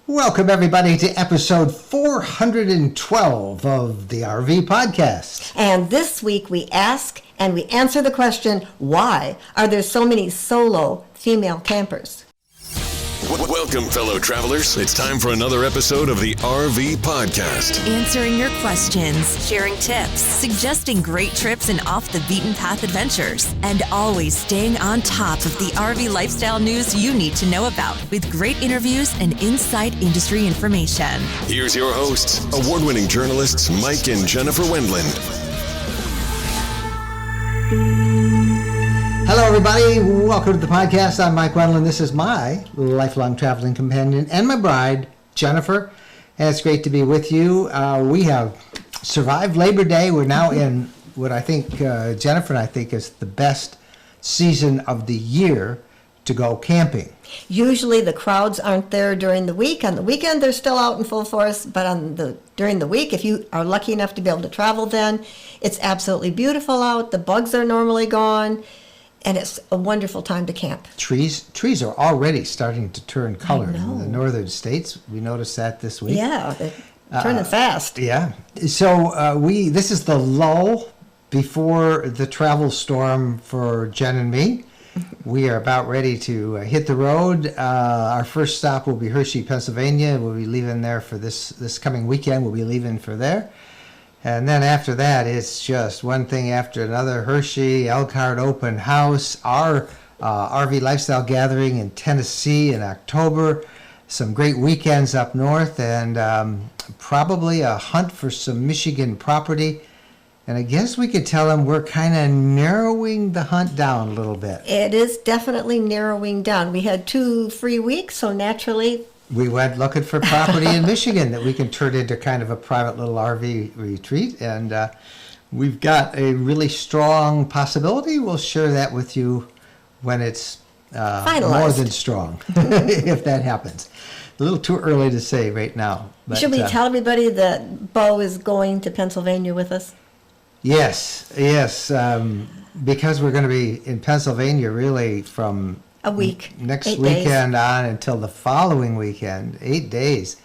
Welcome, everybody, to episode 412 of the RV Podcast. And this week we ask and we answer the question, why are there so many solo female campers? Welcome, fellow travelers. It's time for another episode of the RV Podcast. Answering your questions, sharing tips, suggesting great trips and off-the-beaten-path adventures, and always staying on top of the RV lifestyle news you need to know about with great interviews and inside industry information. Here's your hosts, award-winning journalists Mike and Jennifer Wendland. Hello, everybody. Welcome to the podcast. I'm Mike Wendland. This is my lifelong traveling companion and my bride, Jennifer. And it's great to be with you. We have survived Labor Day. We're now in what I think, Jennifer and I think, is the best season of the year to go camping. Usually the crowds aren't there during the week. On the weekend, they're still out in full force. But during the week, if you are lucky enough to be able to travel then, it's absolutely beautiful out. The bugs are normally gone. And it's a wonderful time to camp. Trees are already starting to turn color in the northern states. We noticed that this week. Yeah, they're turning fast. Yeah. So this is the lull before the travel storm for Jen and me. We are about ready to hit the road. Our first stop will be Hershey, Pennsylvania. We'll be leaving there for this coming weekend. We'll be leaving for there. And then after that, it's just one thing after another. Hershey, Elkhart Open House, our RV Lifestyle Gathering in Tennessee in October, some great weekends up north, and probably a hunt for some Michigan property. And I guess we could tell them we're kind of narrowing the hunt down a little bit. It is definitely narrowing down. We had 2 free weeks, so naturally we went looking for property in Michigan that we can turn into kind of a private little RV retreat. And we've got a really strong possibility. We'll share that with you when it's more than strong, if that happens. A little too early to say right now. But, should we tell everybody that Bo is going to Pennsylvania with us? Yes. Because we're going to be in Pennsylvania really from a week. Next 8 weekend days. On until the following weekend, 8 days.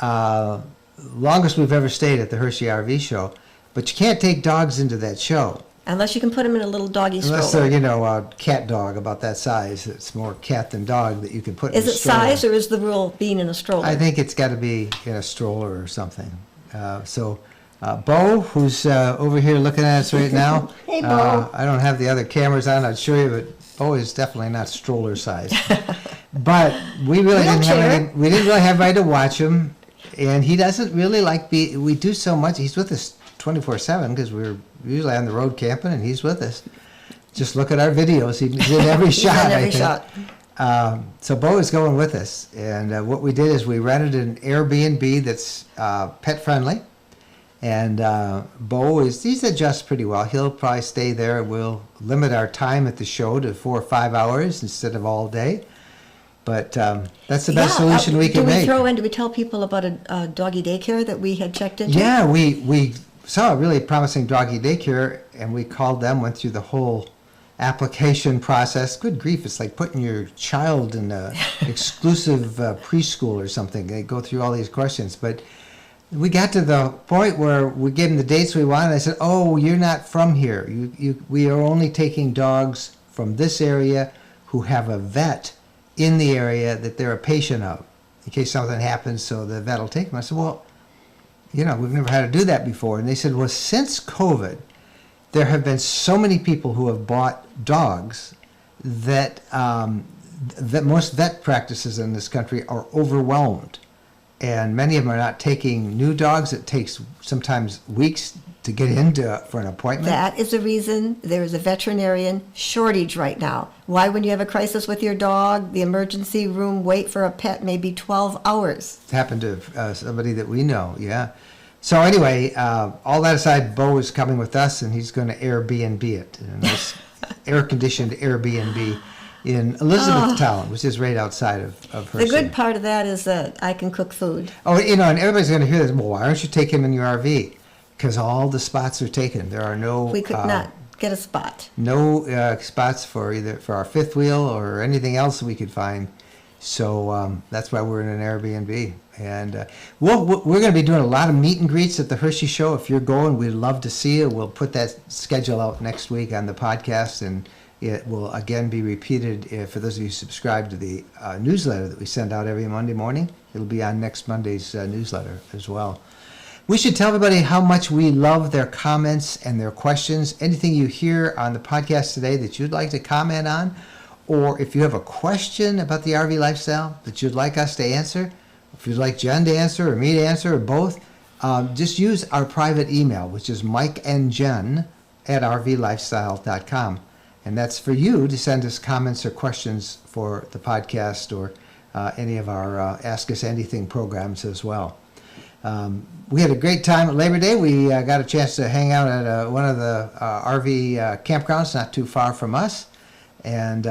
Longest we've ever stayed at the Hershey RV show. But you can't take dogs into that show. Unless you can put them in a little doggy stroller. Unless they're, a cat dog about that size. It's more cat than dog that you can put in a stroller. Is it size or is the rule being in a stroller? I think it's got to be in a stroller or something. Bo, who's over here looking at us right now. Hey, Bo. I don't have the other cameras on, I'd show you, but Bo is definitely not stroller size. But we really didn't have anybody to watch him, and he doesn't really we do so much. He's with us 24/7 because we're usually on the road camping, and he's with us. Just look at our videos. He's in every shot. So Bo is going with us, and what we did is we rented an Airbnb that's pet friendly. And Bo he's adjusts pretty well. He'll probably stay there. We'll limit our time at the show to 4 or 5 hours instead of all day. But that's the best solution we can make. Do we tell people about a doggy daycare that we had checked into? Yeah, we saw a really promising doggy daycare, and we called them, went through the whole application process. Good grief, it's like putting your child in an exclusive preschool or something. They go through all these questions, but we got to the point where we gave them the dates we wanted. I said, "Oh, you're not from here. We are only taking dogs from this area who have a vet in the area that they're a patient of, in case something happens. So the vet will take them." I said, "Well, we've never had to do that before." And they said, "Well, since COVID, there have been so many people who have bought dogs that most vet practices in this country are overwhelmed." And many of them are not taking new dogs. It takes sometimes weeks to get for an appointment. That is the reason there is a veterinarian shortage right now. Why, when you have a crisis with your dog, the emergency room wait for a pet may be 12 hours. It happened to somebody that we know, yeah. So anyway, all that aside, Bo is coming with us, and he's going to Airbnb it. A nice air-conditioned Airbnb in Elizabethtown, which is right outside of Hershey. The good part of that is that I can cook food. Oh, and everybody's going to hear this. Well, why don't you take him in your RV? Because all the spots are taken. There are no... We could not get a spot. No spots for our fifth wheel or anything else we could find. So that's why we're in an Airbnb. And we're going to be doing a lot of meet and greets at the Hershey Show. If you're going, we'd love to see you. We'll put that schedule out next week on the podcast, and it will again be repeated for those of you who subscribe to the newsletter that we send out every Monday morning. It'll be on next Monday's newsletter as well. We should tell everybody how much we love their comments and their questions. Anything you hear on the podcast today that you'd like to comment on, or if you have a question about the RV lifestyle that you'd like us to answer, if you'd like Jen to answer or me to answer or both, just use our private email, which is mikeandjen@rvlifestyle.com. And that's for you to send us comments or questions for the podcast or any of our Ask Us Anything programs as well. We had a great time at Labor Day. We got a chance to hang out at one of the RV campgrounds not too far from us. And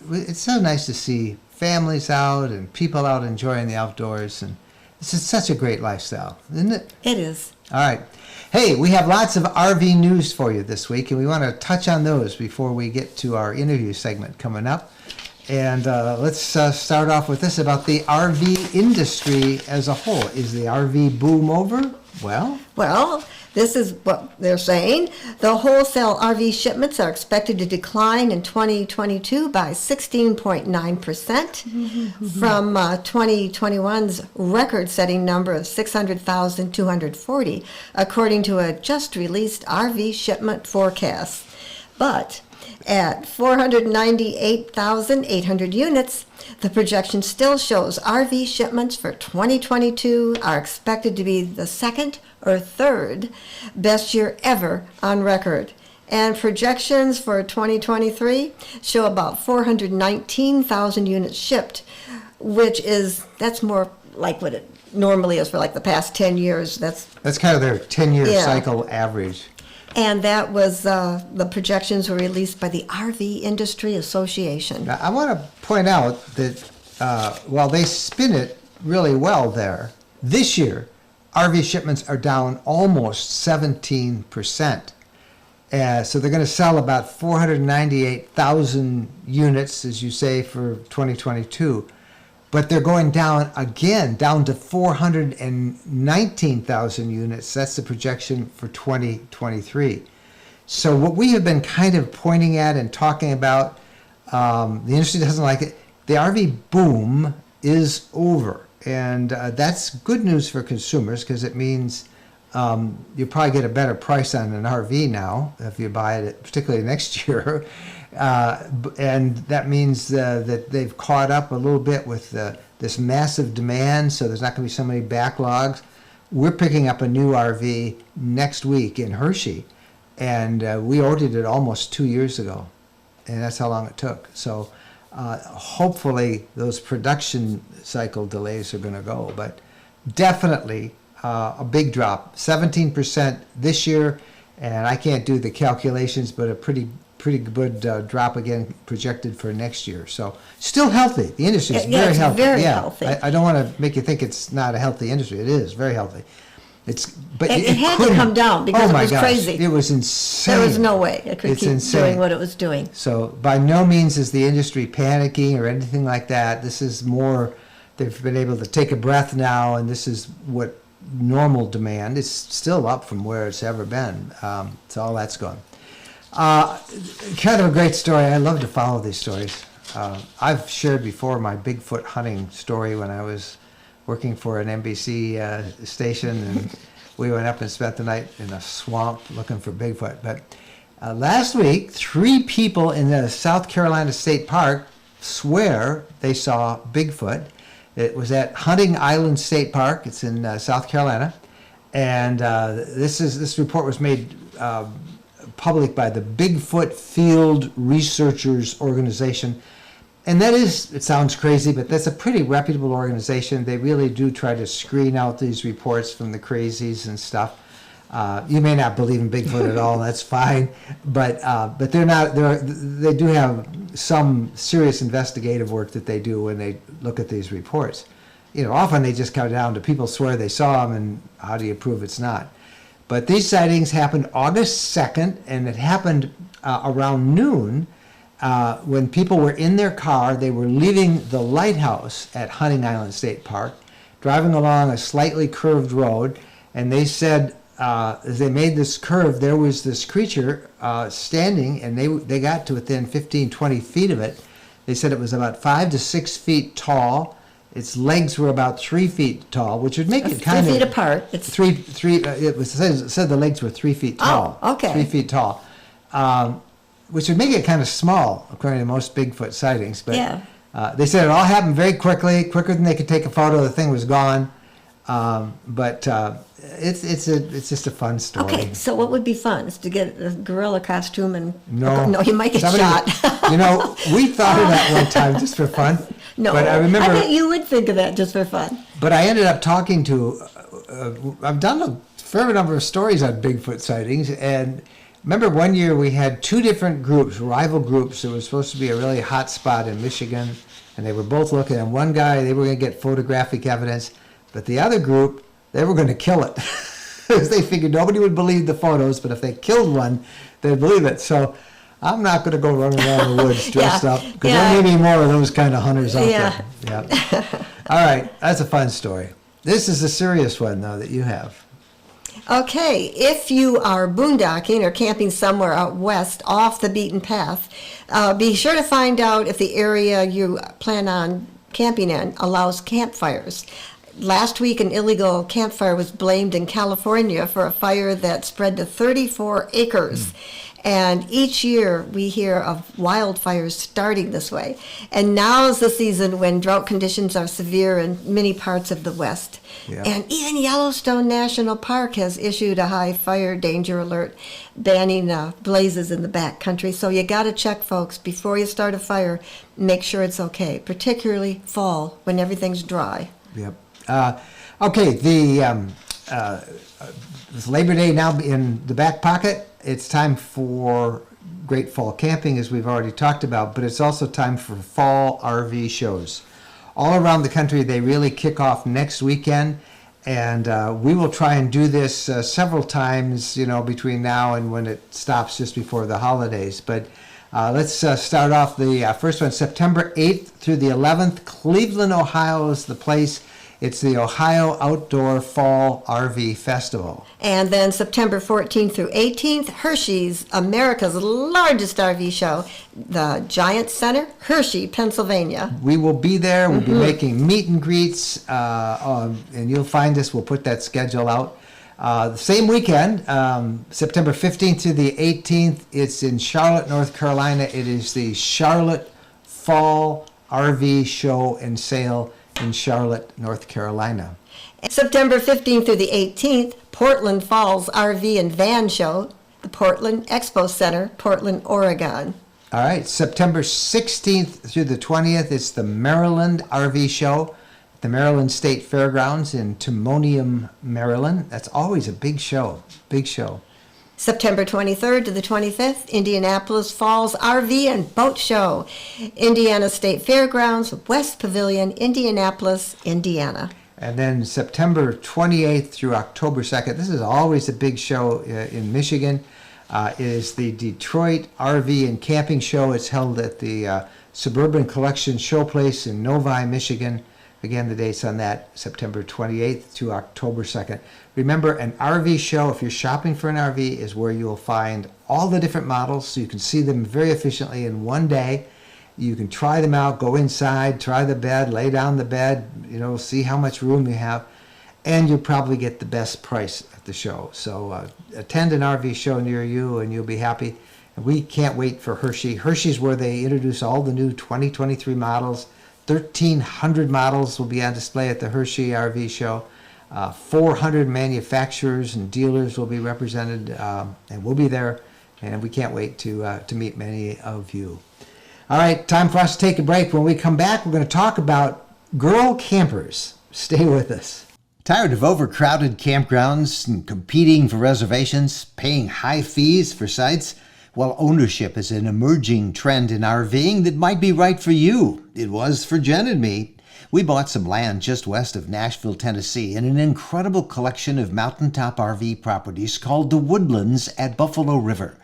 it's so nice to see families out and people out enjoying the outdoors. And it's just such a great lifestyle, isn't it? It is. All right. Hey, we have lots of RV news for you this week, and we want to touch on those before we get to our interview segment coming up. And let's start off with this about the RV industry as a whole. Is the RV boom over? Well, this is what they're saying. The wholesale RV shipments are expected to decline in 2022 by 16.9% from 2021's record-setting number of 600,240, according to a just-released RV shipment forecast. But at 498,800 units, the projection still shows RV shipments for 2022 are expected to be the second or third best year ever on record. And projections for 2023 show about 419,000 units shipped, that's more like what it normally is for like the past 10 years. That's kind of their 10-year Yeah. cycle average. And that was, the projections were released by the RV Industry Association. Now, I want to point out that while they spin it really well there, this year, RV shipments are down almost 17%. So they're going to sell about 498,000 units, as you say, for 2022. But they're going down again, down to 419,000 units. That's the projection for 2023. So what we have been kind of pointing at and talking about, the industry doesn't like it. The RV boom is over. And that's good news for consumers because it means you'll probably get a better price on an RV now if you buy it, particularly next year. And that means that they've caught up a little bit with this massive demand, so there's not going to be so many backlogs. We're picking up a new RV next week in Hershey, and we ordered it almost 2 years ago, and that's how long it took. So hopefully those production cycle delays are going to go, but definitely a big drop, 17% this year, and I can't do the calculations, but a pretty good drop again projected for next year. So still healthy. The industry is very it's healthy. very yeah, healthy. I don't want to make you think it's not a healthy industry. It is very healthy. But It had to couldn't- come down because oh it my was gosh, crazy. It was insane. There was no way it could It's keep insane. doing what it was doing. So by no means is the industry panicking or anything like that. This is more, they've been able to take a breath now, and this is what normal demand is, still up from where it's ever been. So all that's gone. Kind of a great story. I love to follow these stories. I've shared before my Bigfoot hunting story when I was working for an NBC station, and we went up and spent the night in a swamp looking for Bigfoot. But last week, 3 people in the South Carolina State Park swear they saw Bigfoot. It was at Hunting Island State Park. It's in South Carolina, and this report was made public by the Bigfoot Field Researchers Organization. And that is, it sounds crazy, but that's a pretty reputable organization. They really do try to screen out these reports from the crazies and stuff. You may not believe in Bigfoot at all, that's fine. But they do have some serious investigative work that they do when they look at these reports. You know, often they just come down to people swear they saw them, and how do you prove it's not? But these sightings happened August 2nd, and it happened around noon when people were in their car, they were leaving the lighthouse at Hunting Island State Park, driving along a slightly curved road, and they said as they made this curve, there was this creature standing, and they got to within 15, 20 feet of it. They said it was about 5 to 6 feet tall. Its legs were about 3 feet tall, which would make it kind of 3 feet apart. It's three. It said the legs were 3 feet tall. Oh, okay. 3 feet tall, which would make it kind of small, according to most Bigfoot sightings. But Yeah. They said it all happened very quickly, quicker than they could take a photo. The thing was gone. But it's just a fun story. Okay, so what would be fun is to get a gorilla costume and No, you might get shot. We thought of that one time just for fun. No, but I remember. bet you would think of that just for fun. But I ended up talking to. I've done a fair number of stories on Bigfoot sightings, and remember one year we had 2 different groups, rival groups. It was supposed to be a really hot spot in Michigan, and they were both looking. And one guy, they were going to get photographic evidence, but the other group, they were going to kill it. Because they figured nobody would believe the photos, but if they killed one, they'd believe it. So I'm not going to go running around the woods dressed up, because there may be more of those kind of hunters out there. Yeah. All right, that's a fun story. This is a serious one, though, that you have. Okay, if you are boondocking or camping somewhere out west off the beaten path, be sure to find out if the area you plan on camping in allows campfires. Last week, an illegal campfire was blamed in California for a fire that spread to 34 acres. And each year we hear of wildfires starting this way. And now is the season when drought conditions are severe in many parts of the West. Yeah. And even Yellowstone National Park has issued a high fire danger alert, banning blazes in the backcountry. So you got to check, folks, before you start a fire, make sure it's okay, particularly fall when everything's dry. Yep. Okay, it's Labor Day now in the back pocket. It's time for great fall camping, as we've already talked about, but it's also time for fall RV shows. All around the country, they really kick off next weekend, and we will try and do this several times, between now and when it stops just before the holidays. But let's start off the first one, September 8th through the 11th. Cleveland, Ohio is the place. It's the Ohio Outdoor Fall RV Festival. And then September 14th through 18th, Hershey's, America's largest RV show, the Giant Center, Hershey, Pennsylvania. We will be there. We'll be making meet and greets, and you'll find us. We'll put that schedule out. The same weekend, September 15th to the 18th, it's in Charlotte, North Carolina. It is the Charlotte Fall RV Show and Sale in Charlotte, North Carolina. September 15th through the 18th, Portland Falls RV and Van Show, the Portland Expo Center, Portland, Oregon. All right, September 16th through the 20th, it's the Maryland RV Show at the Maryland State Fairgrounds in Timonium, Maryland. That's always a big show, big show. September 23rd to the 25th, Indianapolis Falls RV and Boat Show, Indiana State Fairgrounds, West Pavilion, Indianapolis, Indiana. And then September 28th through October 2nd, this is always a big show in Michigan, is the Detroit RV and Camping Show. It's held at the Suburban Collection Showplace in Novi, Michigan. Again, the dates on that, September 28th to October 2nd. Remember, an RV show, if you're shopping for an RV, is where you'll find all the different models, so you can see them very efficiently in one day. You can try them out, go inside, try the bed, lay down the bed, see how much room you have, and you'll probably get the best price at the show. So attend an RV show near you, and you'll be happy. And we can't wait for Hershey. Hershey's where they introduce all the new 2023 models. 1,300 models will be on display at the Hershey RV show. 400 manufacturers and dealers will be represented, and we'll be there, and we can't wait to meet many of you. All right, time for us to take a break. When we come back, we're going to talk about girl campers. Stay with us. Tired of overcrowded campgrounds and competing for reservations, paying high fees for sites? Well, ownership is an emerging trend in RVing that might be right for you. It was for Jen and me. We bought some land just west of Nashville, Tennessee, in an incredible collection of mountaintop RV properties called the Woodlands at Buffalo River.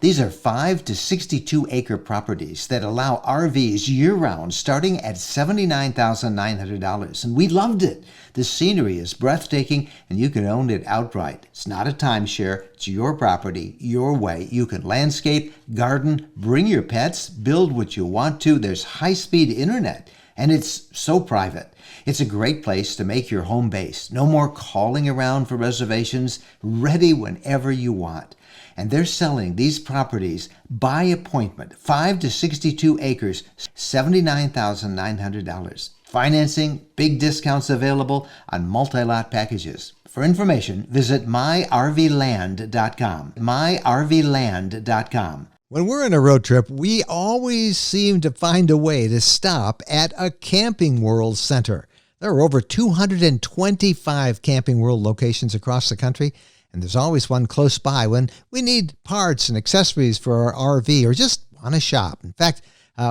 These are 5 to 62 acre properties that allow RVs year-round starting at $79,900. And we loved it. The scenery is breathtaking and you can own it outright. It's not a timeshare. It's your property, your way. You can landscape, garden, bring your pets, build what you want to. There's high-speed internet and it's so private. It's a great place to make your home base. No more calling around for reservations, ready whenever you want. And they're selling these properties by appointment, 5 to 62 acres, $79,900. Financing, big discounts available on multi-lot packages. For information, visit myrvland.com, myrvland.com. When we're on a road trip, we always seem to find a way to stop at a Camping World center. There are over 225 Camping World locations across the country, and there's always one close by when we need parts and accessories for our RV or just want to shop. In fact,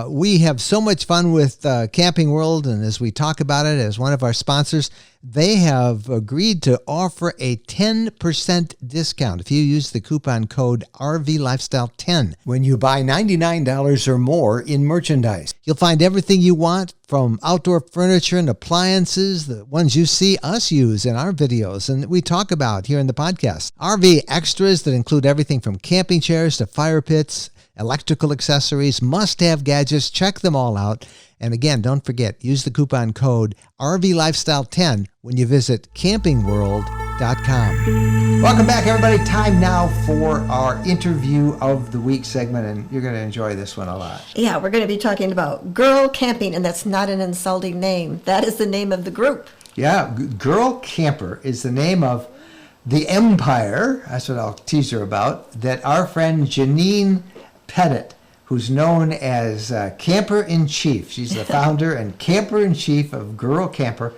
we have so much fun with Camping World, and as we talk about it as one of our sponsors, they have agreed to offer a 10% discount if you use the coupon code RVLifestyle10 when you buy $99 or more in merchandise. You'll find everything you want, from outdoor furniture and appliances, the ones you see us use in our videos and we talk about here in the podcast. RV extras that include everything from camping chairs to fire pits, electrical accessories, must-have gadgets. Check them all out. And again, don't forget, use the coupon code RVLifestyle10 when you visit campingworld.com. Welcome back, everybody. Time now for our interview of the week segment, and you're going to enjoy this one a lot. Yeah, we're going to be talking about Girl Camping, and that's not an insulting name. That is the name of the group. Yeah, Girl Camper is the name of the empire, that's what I'll tease her about, that our friend Janine Pettit, who's known as Camper-in-Chief. She's the founder and Camper-in-Chief of Girl Camper.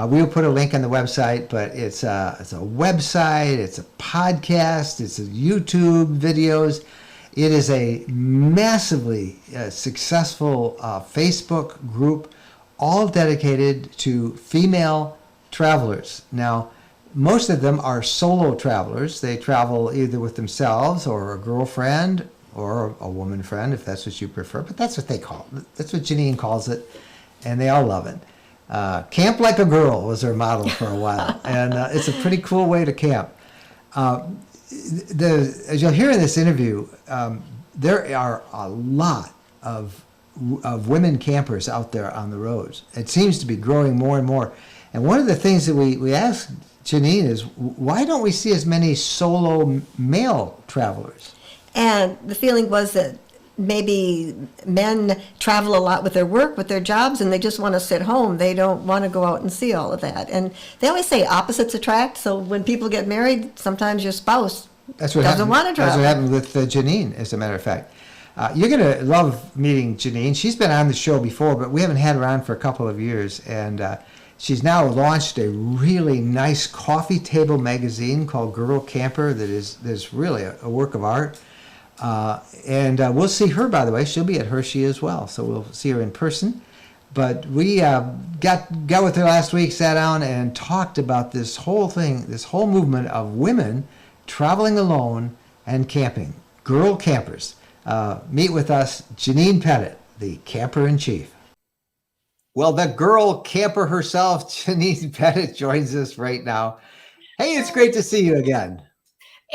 We'll put a link on the website, but it's a website, it's a podcast, it's a YouTube videos. It is a massively successful Facebook group, all dedicated to female travelers. Now, most of them are solo travelers. They travel either with themselves or a girlfriend or a woman friend, if that's what you prefer. But that's what they call it. That's what Janine calls it, and they all love it. Camp like a girl was her motto for a while, and it's a pretty cool way to camp. As you'll hear in this interview, there are a lot of women campers out there on the roads. It seems to be growing more and more. And one of the things that we asked Janine is, why don't we see as many solo male travelers? And the feeling was that maybe men travel a lot with their work, with their jobs, and they just want to sit home. They don't want to go out and see all of that. And they always say opposites attract. So when people get married, sometimes your spouse doesn't want to travel. That's what happened with Janine, as a matter of fact. You're going to love meeting Janine. She's been on the show before, but we haven't had her on for a couple of years. And she's now launched a really nice coffee table magazine called Girl Camper that is really a work of art. And we'll see her, by the way. She'll be at Hershey as well, so we'll see her in person. But we got with her last week, sat down, and talked about this whole thing, this whole movement of women traveling alone and camping. Girl campers. Meet with us, Janine Pettit, the Camper-in-Chief. Well, the girl camper herself, Janine Pettit, joins us right now. Hey, it's great to see you again.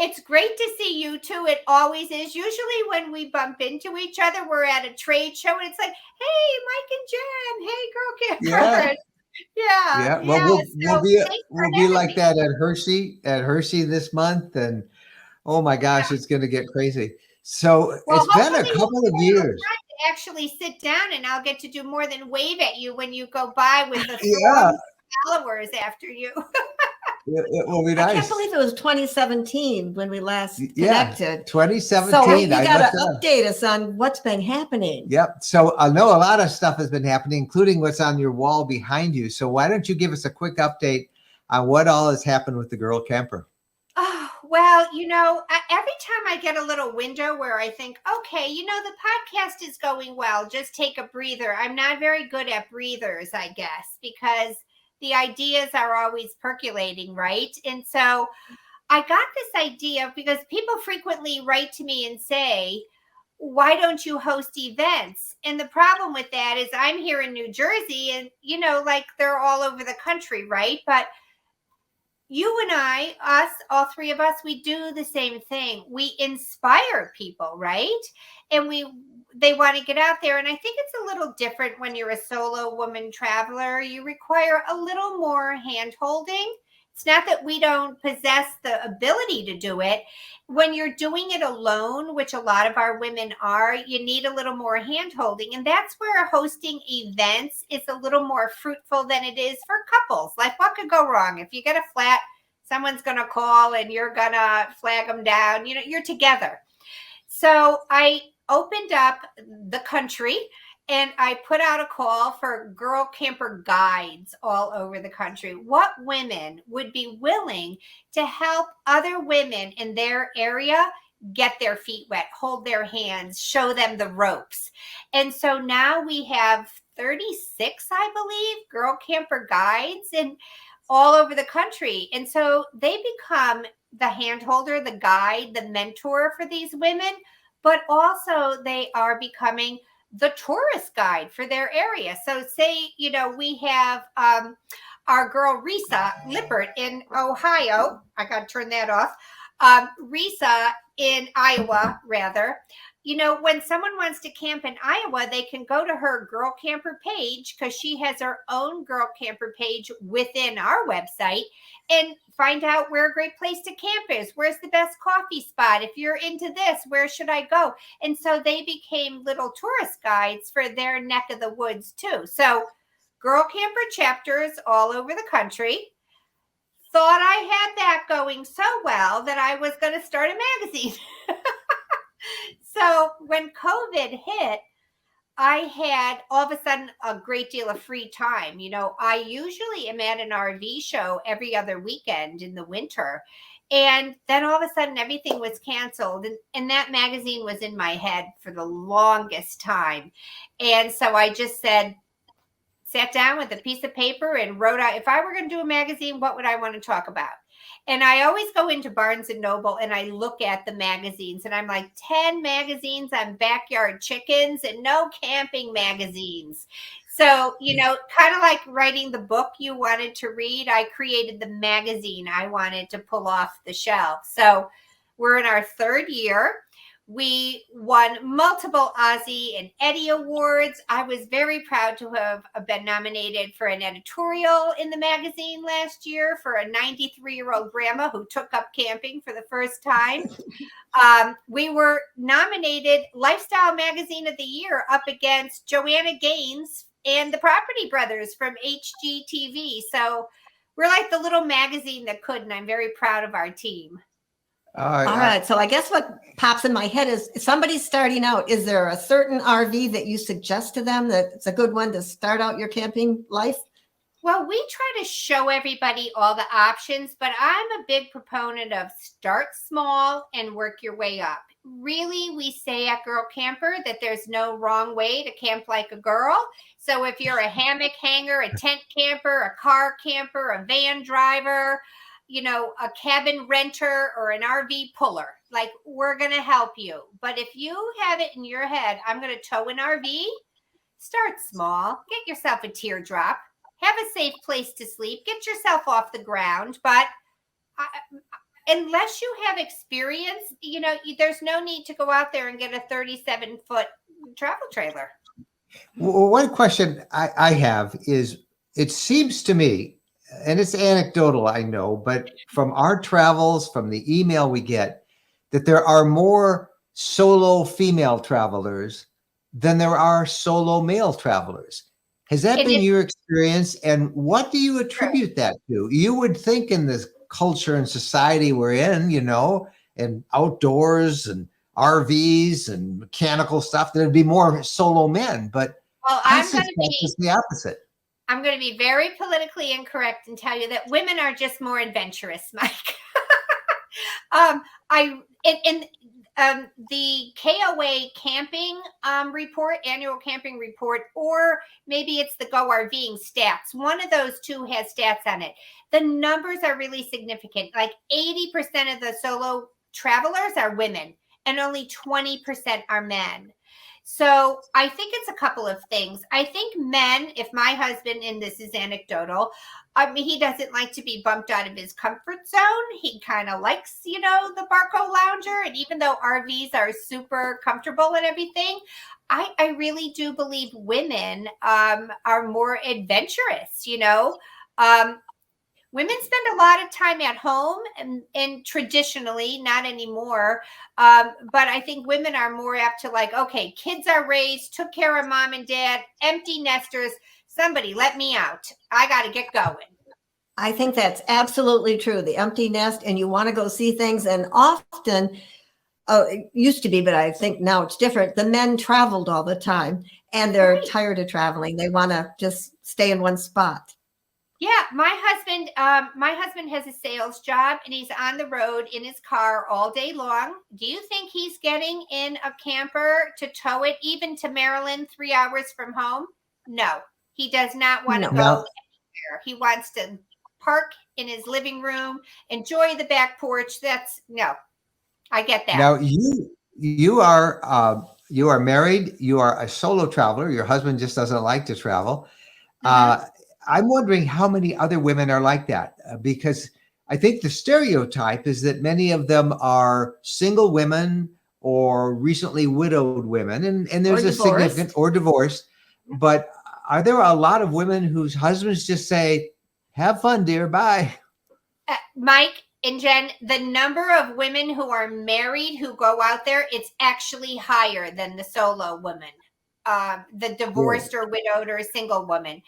It's great to see you too. It always is. Usually when we bump into each other, we're at a trade show and it's like, hey, Mike and Jen, hey, girl campers. Yeah. Well, we'll be like that at Hershey this month. And oh my gosh, it's going to get crazy. So it's been a couple of years. Actually sit down and I'll get to do more than wave at you when you go by with the followers after you. It will be nice. I can't believe it was 2017 when we last connected. 2017. So you got to update us on what's been happening. Yep. So I know a lot of stuff has been happening, including what's on your wall behind you. So why don't you give us a quick update on what all has happened with the Girl Camper? Oh, well, every time I get a little window where I think, okay, the podcast is going well, just take a breather. I'm not very good at breathers, I guess, because the ideas are always percolating, right? And so I got this idea because people frequently write to me and say, why don't you host events? And the problem with that is I'm here in New Jersey and, like they're all over the country, right? But you and all three of us, we do the same thing. We inspire people, right? And they want to get out there. And I think it's a little different when you're a solo woman traveler. You require a little more hand holding. It's not that we don't possess the ability to do it. When you're doing it alone, which a lot of our women are, you need a little more hand holding. And that's where hosting events is a little more fruitful than it is for couples. Like, what could go wrong? If you get a flat, someone's going to call and you're going to flag them down. You're together. So I opened up the country and I put out a call for girl camper guides all over the country. What women would be willing to help other women in their area get their feet wet, hold their hands, show them the ropes? And so now we have 36, I believe, girl camper guides and all over the country. And so they become the hand holder, the guide, the mentor for these women, but also they are becoming the tourist guide for their area. So say, we have our girl Risa Lippert in Ohio. I got to turn that off. Risa in Iowa, rather. When someone wants to camp in Iowa, they can go to her girl camper page because she has her own girl camper page within our website and find out where a great place to camp is. Where's the best coffee spot? If you're into this, where should I go? And so they became little tourist guides for their neck of the woods too. So girl camper chapters all over the country. Thought I had that going so well that I was going to start a magazine. So when COVID hit, I had all of a sudden a great deal of free time. I usually am at an RV show every other weekend in the winter. And then all of a sudden everything was canceled. And that magazine was in my head for the longest time. And so I just sat down with a piece of paper and wrote out, if I were going to do a magazine, what would I want to talk about? And I always go into Barnes and Noble and I look at the magazines and I'm like, 10 magazines on backyard chickens and no camping magazines. So, kind of like writing the book you wanted to read, I created the magazine I wanted to pull off the shelf. So we're in our third year. We won multiple Ozzy and Eddie Awards. I was very proud to have been nominated for an editorial in the magazine last year for a 93-year-old grandma who took up camping for the first time. We were nominated Lifestyle Magazine of the Year up against Joanna Gaines and the Property Brothers from HGTV. So we're like the little magazine that could, and I'm very proud of our team. All right. So I guess what pops in my head is if somebody's starting out, is there a certain RV that you suggest to them that it's a good one to start out your camping life? Well, we try to show everybody all the options, but I'm a big proponent of start small and work your way up. Really, we say at Girl Camper that there's no wrong way to camp like a girl. So if you're a hammock hanger, a tent camper, a car camper, a van driver, a cabin renter or an RV puller, like we're going to help you. But if you have it in your head, I'm going to tow an RV, start small, get yourself a teardrop, have a safe place to sleep, get yourself off the ground. But unless you have experience, there's no need to go out there and get a 37-foot travel trailer. Well, one question I have is, it seems to me, and it's anecdotal, I know, but from our travels, from the email we get, that there are more solo female travelers than there are solo male travelers. Has that been your experience? And what do you attribute that to? You would think in this culture and society we're in, and outdoors and RVs and mechanical stuff, there'd be more solo men, but I'm going to be the opposite. I'm going to be very politically incorrect and tell you that women are just more adventurous, Mike. I in the KOA camping report, annual camping report, or maybe it's the Go RVing stats. One of those two has stats on it. The numbers are really significant. Like 80% of the solo travelers are women, and only 20% are men. So I think it's a couple of things. I think men, if my husband, and this is anecdotal, I mean, he doesn't like to be bumped out of his comfort zone. He kind of likes, the Barco Lounger. And even though RVs are super comfortable and everything, I really do believe women are more adventurous, Women spend a lot of time at home and traditionally, not anymore. But I think women are more apt to like, okay, kids are raised, took care of mom and dad, empty nesters. Somebody let me out. I got to get going. I think that's absolutely true. The empty nest, and you want to go see things. And often, it used to be, but I think now it's different. The men traveled all the time and they're tired of traveling. They want to just stay in one spot. Yeah, my husband has a sales job and he's on the road in his car all day long. Do you think he's getting in a camper to tow it even to Maryland, 3 hours from home? No, he does not want to go anywhere. He wants to park in his living room, enjoy the back porch. I get that. Now you are married. You are a solo traveler. Your husband just doesn't like to travel. Mm-hmm. I'm wondering how many other women are like that, because I think the stereotype is that many of them are single women or recently widowed women, and there's a significant or divorced. But are there a lot of women whose husbands just say, "Have fun, dear, bye"? Mike and Jen, the number of women who are married who go out there, it's actually higher than the solo women, the divorced or widowed or single woman.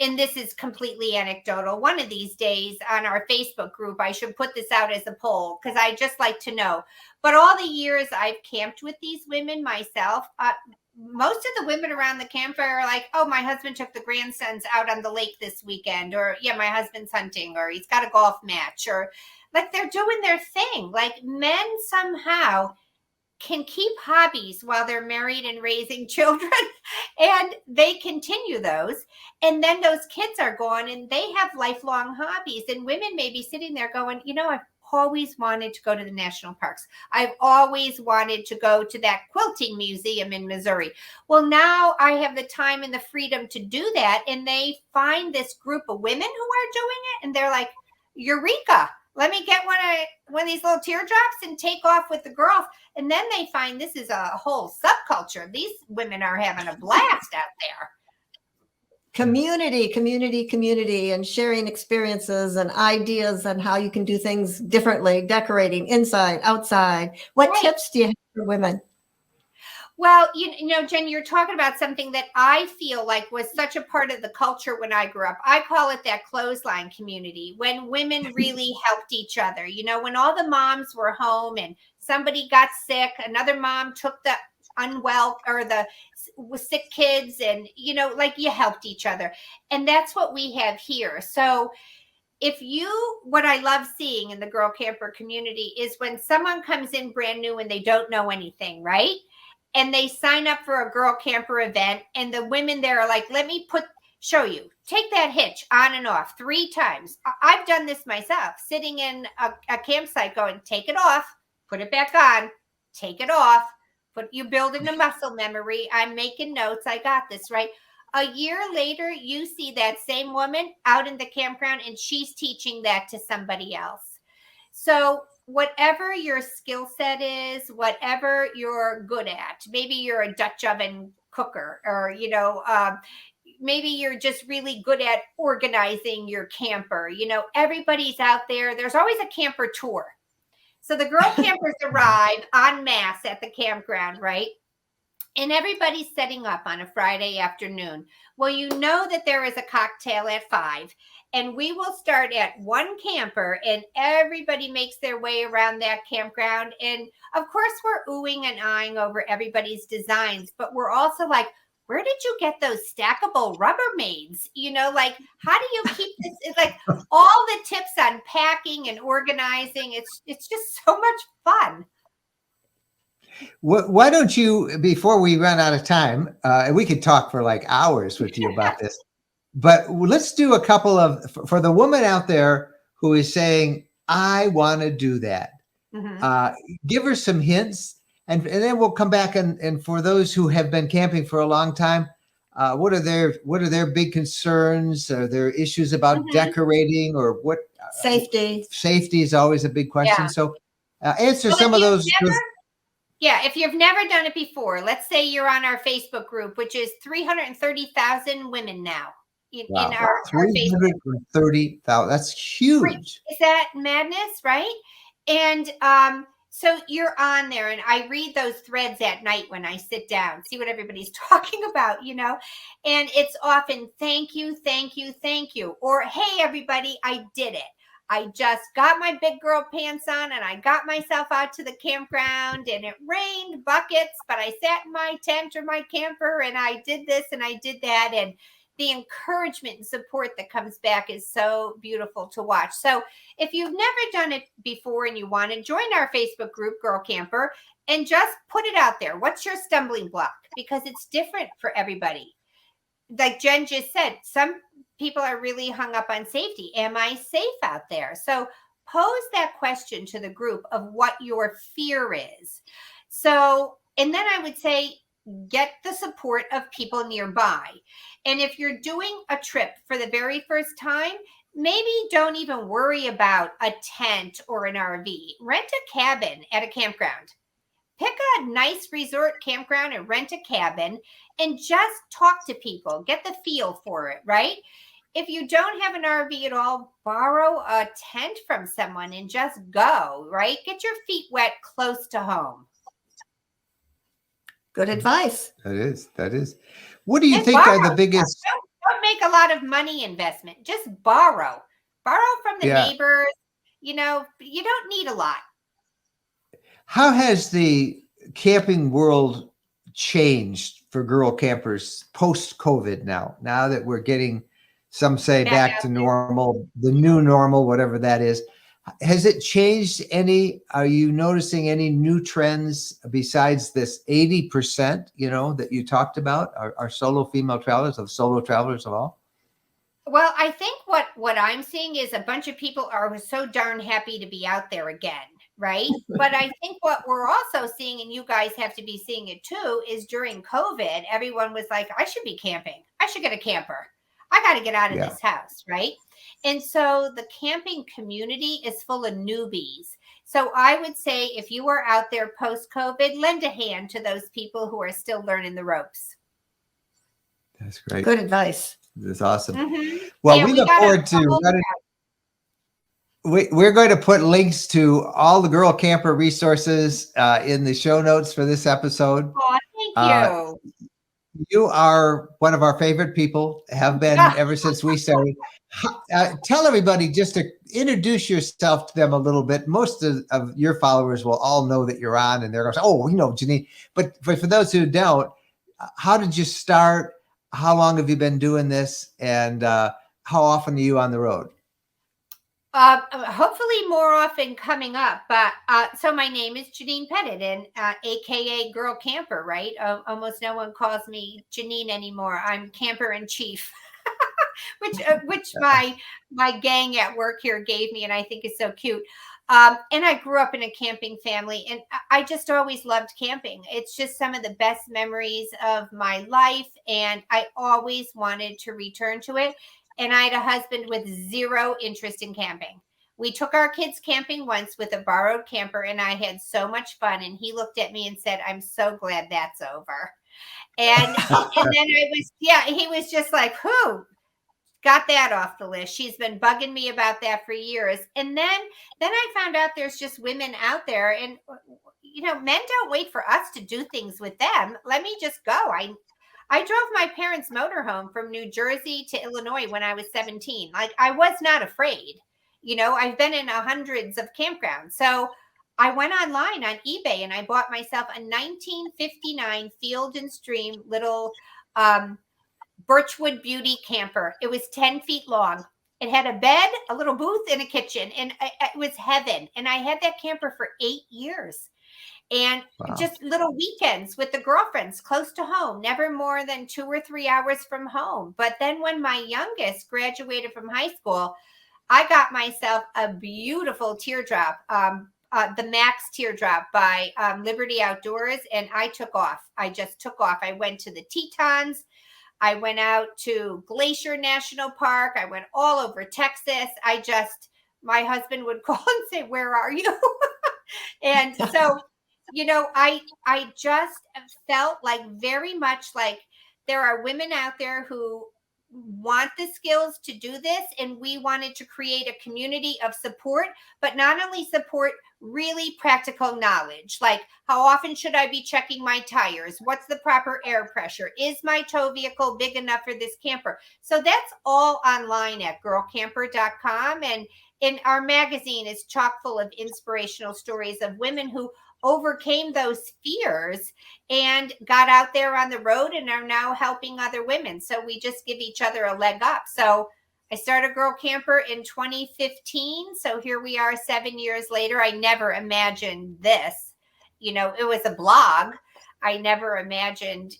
And this is completely anecdotal. One of these days on our Facebook group, I should put this out as a poll because I just like to know. But all the years I've camped with these women myself, most of the women around the campfire are like, oh, my husband took the grandsons out on the lake this weekend, or yeah, my husband's hunting, or he's got a golf match, or like they're doing their thing. Like men somehow can keep hobbies while they're married and raising children, and they continue those. And then those kids are gone and they have lifelong hobbies. And women may be sitting there going, I've always wanted to go to the national parks. I've always wanted to go to that quilting museum in Missouri. Well, now I have the time and the freedom to do that. And they find this group of women who are doing it. And they're like, Eureka, let me get one of these little teardrops and take off with the girls. And then they find this is a whole subculture. These women are having a blast out there. Community, and sharing experiences and ideas on how you can do things differently, decorating inside, outside. What tips do you have for women? Well, Jen, you're talking about something that I feel like was such a part of the culture when I grew up. I call it that clothesline community, when women really helped each other. When all the moms were home and somebody got sick, another mom took the unwell or the sick kids, and, like you helped each other. And that's what we have here. So what I love seeing in the girl camper community is when someone comes in brand new and they don't know anything, right? And they sign up for a girl camper event, and the women there are like, let me show you, take that hitch on and off 3 times. I've done this myself, sitting in a campsite going, take it off, put it back on, take it off, you building a muscle memory. I'm making notes. I got this, right? A year later, you see that same woman out in the campground and she's teaching that to somebody else. So whatever your skill set is, whatever you're good at, maybe you're a Dutch oven cooker, or, maybe you're just really good at organizing your camper. Everybody's out there. There's always a camper tour. So the girl campers arrive en masse at the campground, right? And everybody's setting up on a Friday afternoon. Well, that there is a cocktail at 5. And we will start at one camper, and everybody makes their way around that campground. And of course, we're oohing and eyeing over everybody's designs, but we're also like, where did you get those stackable Rubbermaids? Like, how do you keep this? It's like all the tips on packing and organizing. It's just so much fun. Why don't you, before we run out of time, and we could talk for like hours with you about this, but let's do a couple of, for the woman out there who is saying, I want to do that. Give her some hints, and then we'll come back and for those who have been camping for a long time, what are their big concerns? Are there issues about decorating or what? Safety. Safety is always a big question. Yeah. So answer some of those. Yeah, if you've never done it before, let's say you're on our Facebook group, which is 330,000 women now in our 330,000. That's huge. Is that madness, right? And so you're on there, and I read those threads at night when I sit down, see what everybody's talking about, and it's often thank you, thank you, thank you, or hey, everybody, I did it. I just got my big girl pants on and I got myself out to the campground and it rained buckets, but I sat in my tent or my camper and I did this and I did that. And the encouragement and support that comes back is so beautiful to watch. So if you've never done it before and you want to join our Facebook group, Girl Camper, and just put it out there. What's your stumbling block? Because it's different for everybody. Like Jen just said, some people are really hung up on safety. Am I safe out there? So pose that question to the group of what your fear is. So, and then I would say, get the support of people nearby. And if you're doing a trip for the very first time, maybe don't even worry about a tent or an RV. Rent a cabin at a campground. Pick a nice resort campground and rent a cabin and just talk to people. Get the feel for it, right? If you don't have an RV at all, borrow a tent from someone and just go, right? Get your feet wet close to home. Good advice. That is. What do you think are the biggest? Don't make a lot of money investment. Just borrow. Borrow from the neighbors. You don't need a lot. How has the camping world changed for girl campers post-COVID now that we're getting, some say back to normal, the new normal, whatever that is? Has it changed any? Are you noticing any new trends besides this 80%, that you talked about, our solo female travelers, of solo travelers of all? Well, I think what I'm seeing is a bunch of people are so darn happy to be out there again, right? But I think what we're also seeing, and you guys have to be seeing it too, is during COVID, everyone was like, I should be camping. I should get a camper. I got to get out of this house, right? And so the camping community is full of newbies. So I would say if you are out there post-COVID, lend a hand to those people who are still learning the ropes. That's great. Good advice. That's awesome. Well, we look forward to we're going to put links to all the girl camper resources in the show notes for this episode. Oh, thank you. You are one of our favorite people, have been ever since we started. Tell everybody, just to introduce yourself to them a little bit. Most of your followers will all know that you're on, and they're going to say, oh, Janine. But for those who don't, how did you start? How long have you been doing this? And how often are you on the road? Hopefully more often coming up. But so my name is Janine Pettit, and AKA Girl Camper, right? Almost no one calls me Janine anymore. I'm Camper in Chief, which my gang at work here gave me, and I think is so cute. And I grew up in a camping family, and I just always loved camping. It's just some of the best memories of my life, and I always wanted to return to it. And I had a husband with zero interest in camping. We took our kids camping once with a borrowed camper, and I had so much fun. And he looked at me and said, I'm so glad that's over. And then he was just like, who got that off the list? She's been bugging me about that for years. And then I found out there's just women out there, and, men don't wait for us to do things with them. Let me just go. I drove my parents' motorhome from New Jersey to Illinois when I was 17. Like, I was not afraid. I've been in hundreds of campgrounds. So I went online on eBay and I bought myself a 1959 Field and Stream little Birchwood Beauty camper. It was 10 feet long. It had a bed, a little booth, and a kitchen, and it was heaven. And I had that camper for 8 years. And just little weekends with the girlfriends close to home, never more than 2 or 3 hours from home. But then when my youngest graduated from high school, I got myself a beautiful teardrop, the Max teardrop by Liberty Outdoors, and I took off. I just took off. I went to the Tetons. I went out to Glacier National Park. I went all over Texas. My husband would call and say, "Where are you?" And so, I just felt like very much like there are women out there who want the skills to do this, and we wanted to create a community of support, but not only support, really practical knowledge, like how often should I be checking my tires? What's the proper air pressure? Is my tow vehicle big enough for this camper? So that's all online at girlcamper.com. And in our magazine is chock full of inspirational stories of women who overcame those fears and got out there on the road and are now helping other women. So we just give each other a leg up. So I started Girl Camper in 2015. So here we are 7 years later. I never imagined this. It was a blog. I never imagined,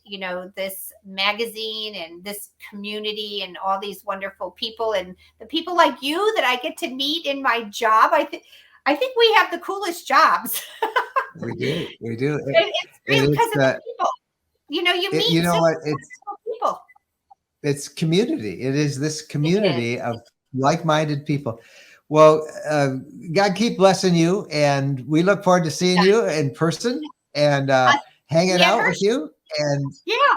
this magazine and this community and all these wonderful people and the people like you that I get to meet in my job. I think we have the coolest jobs. We do. It's great because of the people. You meet people. It's community. It is this community of like-minded people. Well, God keep blessing you, and we look forward to seeing you in person and hanging out with you.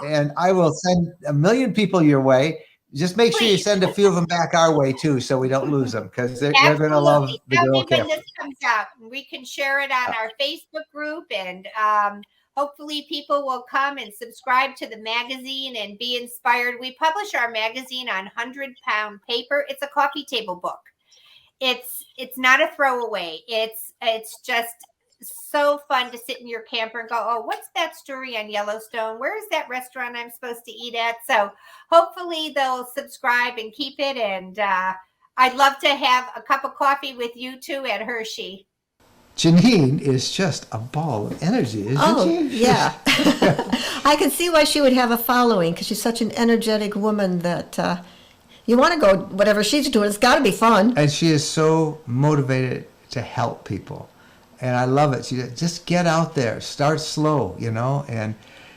And I will send a million people your way. Just make sure you send a few of them back our way too, so we don't lose them, because they're going to love the Girl Camper. When this comes out, we can share it on our Facebook group, and hopefully people will come and subscribe to the magazine and be inspired. We publish our magazine on 100-pound paper. It's a coffee table book. It's not a throwaway. It's just so fun to sit in your camper and go, oh, what's that story on Yellowstone? Where is that restaurant I'm supposed to eat at? So hopefully they'll subscribe and keep it. And I'd love to have a cup of coffee with you too at Hershey. Janine is just a ball of energy, isn't she? Yeah. I can see why she would have a following, because she's such an energetic woman that you want to go whatever she's doing. It's got to be fun. And she is so motivated to help people. And I love it. She just get out there, start slow, and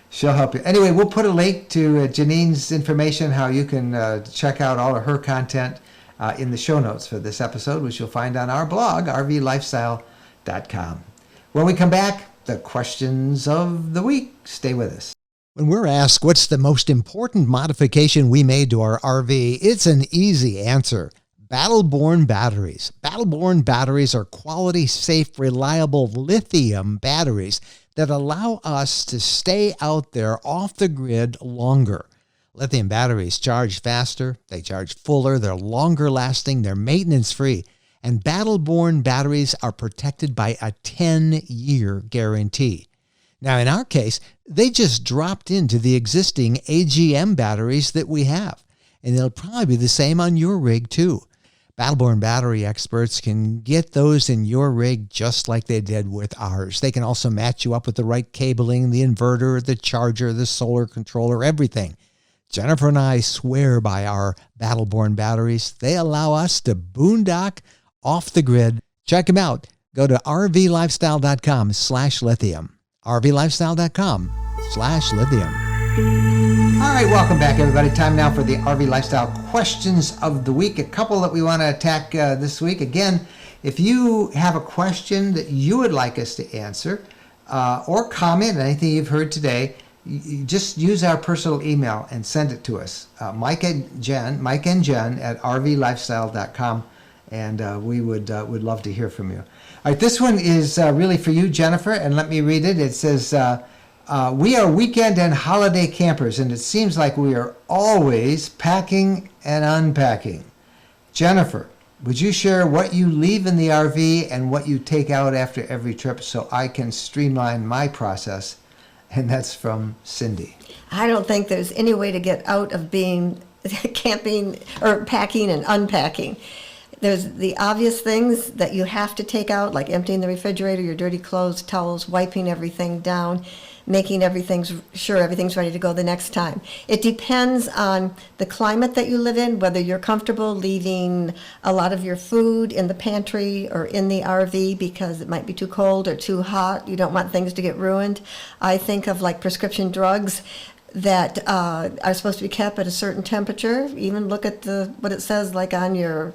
she'll help you. Anyway, we'll put a link to Janine's information, how you can check out all of her content in the show notes for this episode, which you'll find on our blog, rvlifestyle.com. When we come back, the questions of the week. Stay with us. When we're asked what's the most important modification we made to our RV, it's an easy answer. Battle-Born batteries. Battle-Born batteries are quality, safe, reliable lithium batteries that allow us to stay out there off the grid longer. Lithium batteries charge faster, they charge fuller, they're longer lasting, they're maintenance free, and Battle-Born batteries are protected by a 10-year guarantee. Now, in our case, they just dropped into the existing AGM batteries that we have, and they'll probably be the same on your rig too. Battle-Born battery experts can get those in your rig just like they did with ours. They can also match you up with the right cabling, the inverter, the charger, the solar controller, everything. Jennifer and I swear by our Battle-Born batteries. They allow us to boondock off the grid. Check them out. Go to rvlifestyle.com/lithium. rvlifestyle.com/lithium. All right, welcome back, everybody. Time now for the RV Lifestyle Questions of the Week. A couple that we want to attack this week. Again, if you have a question that you would like us to answer or comment on anything you've heard today, you just use our personal email and send it to us, Mike and Jen at rvlifestyle.com, and we would love to hear from you. All right, this one is really for you, Jennifer, and let me read it. It says, we are weekend and holiday campers, and it seems like we are always packing and unpacking. Jennifer, would you share what you leave in the RV and what you take out after every trip so I can streamline my process? And that's from Cindy. I don't think there's any way to get out of being camping or packing and unpacking. There's the obvious things that you have to take out, like emptying the refrigerator, your dirty clothes, towels, wiping everything down, making sure everything's ready to go the next time. It depends on the climate that you live in, whether you're comfortable leaving a lot of your food in the pantry or in the RV because it might be too cold or too hot. You don't want things to get ruined. I think of like prescription drugs that are supposed to be kept at a certain temperature. Even look at what it says like on your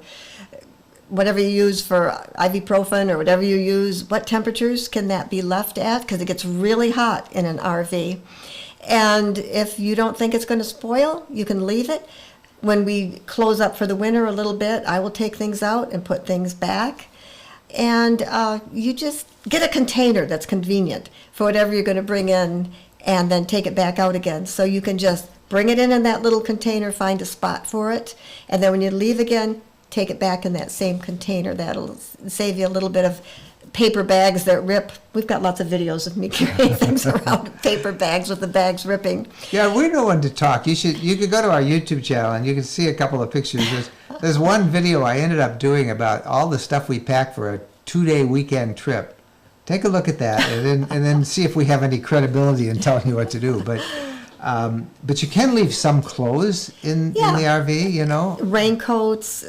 whatever you use for ibuprofen or whatever you use, what temperatures can that be left at? Because it gets really hot in an RV. And if you don't think it's going to spoil, you can leave it. When we close up for the winter a little bit, I will take things out and put things back. And you just get a container that's convenient for whatever you're going to bring in and then take it back out again. So you can just bring it in that little container, find a spot for it, and then when you leave again, take it back in that same container. That'll save you a little bit of paper bags that rip. We've got lots of videos of me carrying things around paper bags with the bags ripping. Yeah, we know when to talk. You could go to our YouTube channel and you can see a couple of pictures. There's one video I ended up doing about all the stuff we packed for a 2-day weekend trip. Take a look at that and then see if we have any credibility in telling you what to do. But you can leave some clothes in the RV, you know. Raincoats,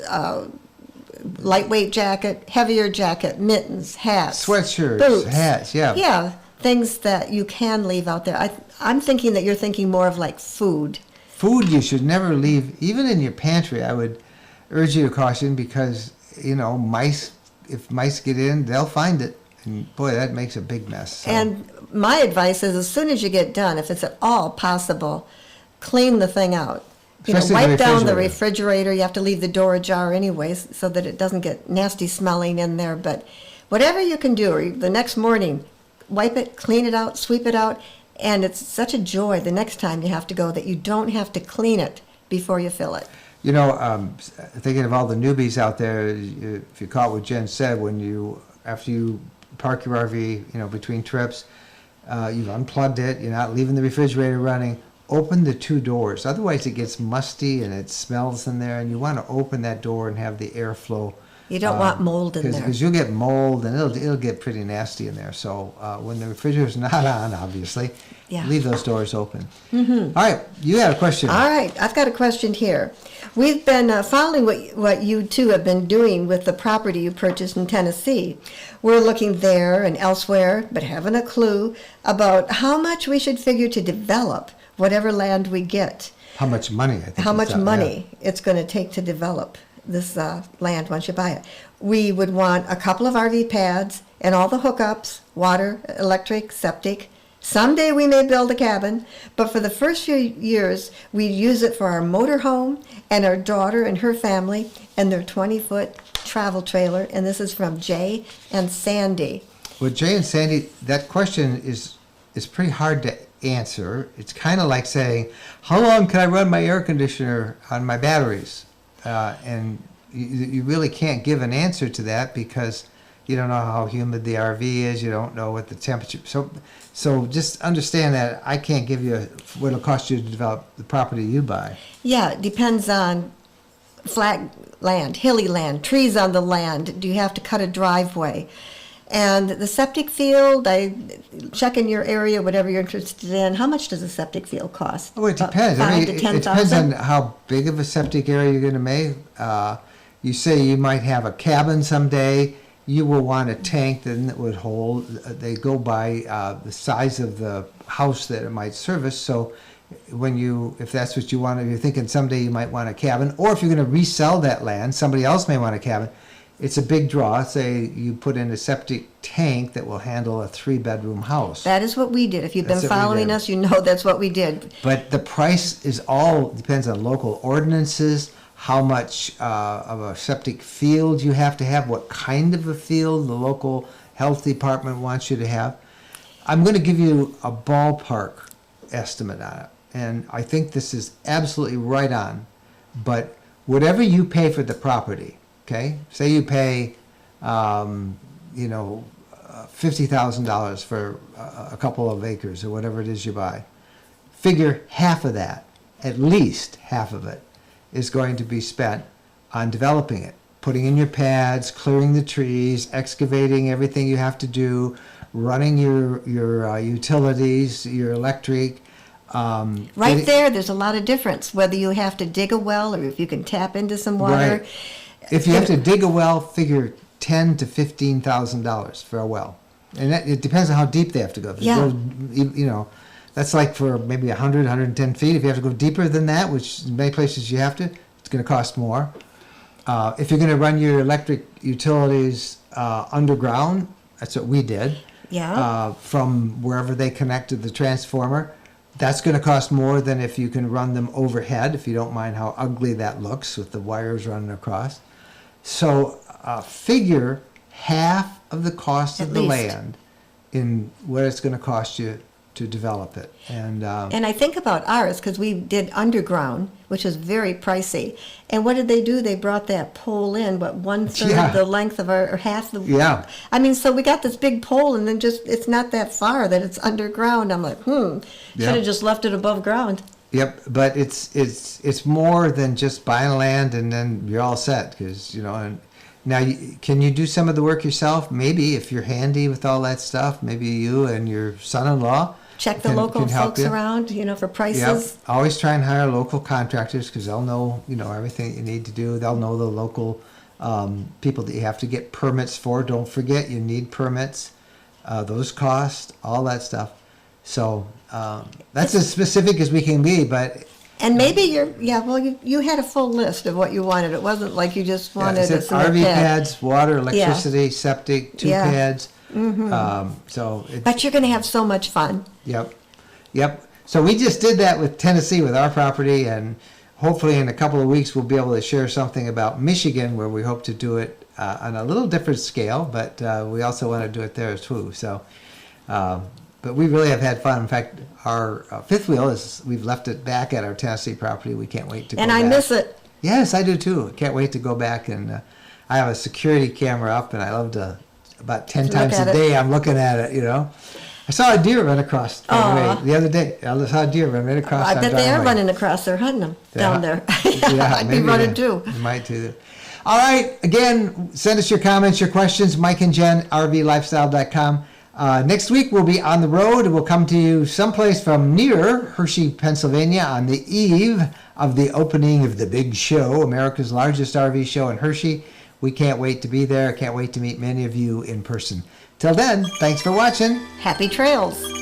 lightweight jacket, heavier jacket, mittens, hats, sweatshirts, boots, hats, yeah. Yeah, things that you can leave out there. I'm thinking that you're thinking more of like food. Food you should never leave, even in your pantry. I would urge you to caution because, you know, if mice get in, they'll find it. And boy, that makes a big mess. So. And my advice is as soon as you get done, if it's at all possible, clean the thing out. Wipe down the refrigerator. You have to leave the door ajar anyways so that it doesn't get nasty smelling in there. But whatever you can do, or the next morning, wipe it, clean it out, sweep it out. And it's such a joy the next time you have to go that you don't have to clean it before you fill it. You know, thinking of all the newbies out there, if you caught what Jen said, after you park your RV, you know, between trips, you've unplugged it, you're not leaving the refrigerator running, open the 2 doors. Otherwise it gets musty and it smells in there, and you want to open that door and have the airflow. You don't want mold in there. Because you'll get mold and it'll get pretty nasty in there. So when the refrigerator's not on, obviously, leave those doors open. Mm-hmm. All right, you had a question. All right, I've got a question here. We've been following what you two have been doing with the property you purchased in Tennessee. We're looking there and elsewhere, but haven't a clue about how much we should figure to develop whatever land we get. How much money, I think. How much money it's going to take to develop this land once you buy it. We would want a couple of RV pads and all the hookups, water, electric, septic. Someday we may build a cabin, but for the first few years, we'd use it for our motorhome and our daughter and her family and their 20-foot travel trailer. And this is from Jay and Sandy. Well, Jay and Sandy, that question is pretty hard to answer. It's kind of like saying, how long can I run my air conditioner on my batteries? And you really can't give an answer to that because you don't know how humid the RV is. You don't know what the temperature. So just understand that I can't give you what it'll cost you to develop the property you buy. Yeah, it depends on flat land, hilly land, trees on the land. Do you have to cut a driveway? And the septic field, I check in your area, whatever you're interested in. How much does a septic field cost? Oh, it depends. $5,000 to $10,000? It depends on how big of a septic area you're going to make. You say you might have a cabin someday. You will want a tank that would hold. They go by the size of the house that it might service. So if that's what you want, if you're thinking someday you might want a cabin, or if you're going to resell that land, somebody else may want a cabin. It's a big draw. Say you put in a septic tank that will handle a 3-bedroom house. That is what we did. If you've been following us, you know that's what we did. But the price depends on local ordinances, how much of a septic field you have to have, what kind of a field the local health department wants you to have. I'm going to give you a ballpark estimate on it. And I think this is absolutely right on. But whatever you pay for the property, okay? Say you pay, $100,000 $50,000 for a couple of acres or whatever it is you buy. Figure half of that, at least half of it, is going to be spent on developing it, putting in your pads, clearing the trees, excavating everything you have to do, running your utilities, your electric. Right there, there's a lot of difference, whether you have to dig a well or if you can tap into some water. Right. If you have to dig a well, figure $10,000 to $15,000 for a well, and it depends on how deep they have to go. If you Yeah. go, you know, that's like for maybe 100, 110 feet. If you have to go deeper than that, which in many places you have to, it's going to cost more. If you're going to run your electric utilities underground, that's what we did. Yeah. From wherever they connected the transformer, that's going to cost more than if you can run them overhead, if you don't mind how ugly that looks with the wires running across. So figure half of the cost At of the least. land in what it's going to cost you to develop it. And And I think about ours because we did underground, which is very pricey. And what did they do? They brought that pole in, what, 1/3 Yeah. the length of our, or half the. Yeah. I mean, so we got this big pole, and then just it's not that far that it's underground. I'm like, should Yeah. have just left it above ground. Yep, but it's more than just buying land and then you're all set, because and now can you do some of the work yourself? Maybe if you're handy with all that stuff, maybe you and your son-in-law Check the can local help folks you. around, for Yep. prices. Always try and hire local contractors because they'll know everything you need to do. They'll know the local people that you have to get permits for. Don't forget you need permits. Those cost, all that stuff. So that's as specific as we can be, but And maybe you had a full list of what you wanted. It wasn't like you just wanted it's a cement RV pad. pads, water, electricity, septic, two Yeah. pads. So it's, But you're going to have so much fun. Yep. So we just did that with Tennessee with our property, and hopefully in a couple of weeks we'll be able to share something about Michigan, where we hope to do it on a little different scale, but we also want to do it there too. So, but we really have had fun. In fact, our fifth wheel we've left it back at our Tennessee property. We can't wait to go And back. I miss it. Yes, I do too. I can't wait to go back, and I have a security camera up, and I love to about 10 Look times at a it. day I'm looking at it. I saw a deer run across the way the other day. I saw a deer run right across. I our bet they are driveway. running across. They're hunting them down there. Yeah, I'd be maybe running they- too. You might too. All right. Again, send us your comments, your questions. Mike and Jen, RVLifestyle.com. Next week we'll be on the road. We'll come to you someplace from near Hershey, Pennsylvania, on the eve of the opening of the big show, America's largest RV show in Hershey. We can't wait to be there. Can't wait to meet many of you in person. Till then, thanks for watching. Happy trails.